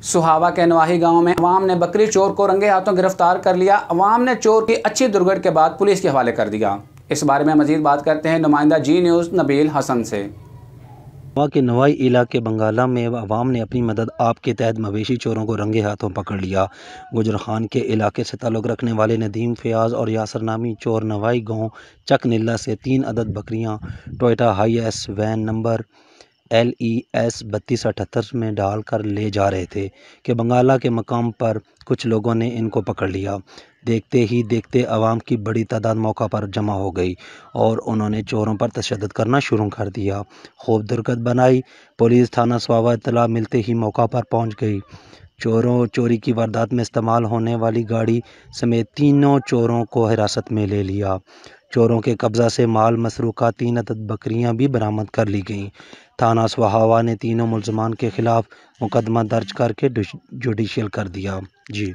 सुहावा के नवाही गांव में अवाम ने बकरी चोर को रंगे हाथों गिरफ्तार कर लिया। अवाम ने चोर की अच्छी दुर्गट के बाद पुलिस के हवाले कर दिया। इस बारे में मजीद बात करते हैं नुमाइंदा जी न्यूज़ नबील हसन से। वहाँ के नवाई इलाके बंगाला में अवाम ने अपनी मदद आप के तहत मवेशी चोरों को रंगे हाथों पकड़ लिया। गुजर खान के इलाके से ताल्लुक़ रखने वाले नदीम फयाज और यासर नामी चोर नवाई गांव चक नीला से 3 अदद बकरियां Toyota Hiace van number LES 3278 में डाल कर ले जा रहे थे कि बंगाला के मकाम पर कुछ लोगों ने इनको पकड़ लिया। देखते ही देखते आवाम की बड़ी तादाद मौका पर जमा हो गई और उन्होंने चोरों पर तशद्दुद करना शुरू कर दिया। खूब दुर्गत बनाई। पुलिस थाना स्वावा इत्तला मिलते ही मौका पर पहुंच गई। चोरी की वारदात में इस्तेमाल होने वाली गाड़ी समेत तीनों चोरों को हिरासत में ले लिया। चोरों के कब्जा से माल मसरूका 3 अदद बकरियां भी बरामद कर ली गईं। थाना स्वाहावा ने तीनों मुल्ज़मान के खिलाफ मुकदमा दर्ज करके जुडिशल कर दिया। जी।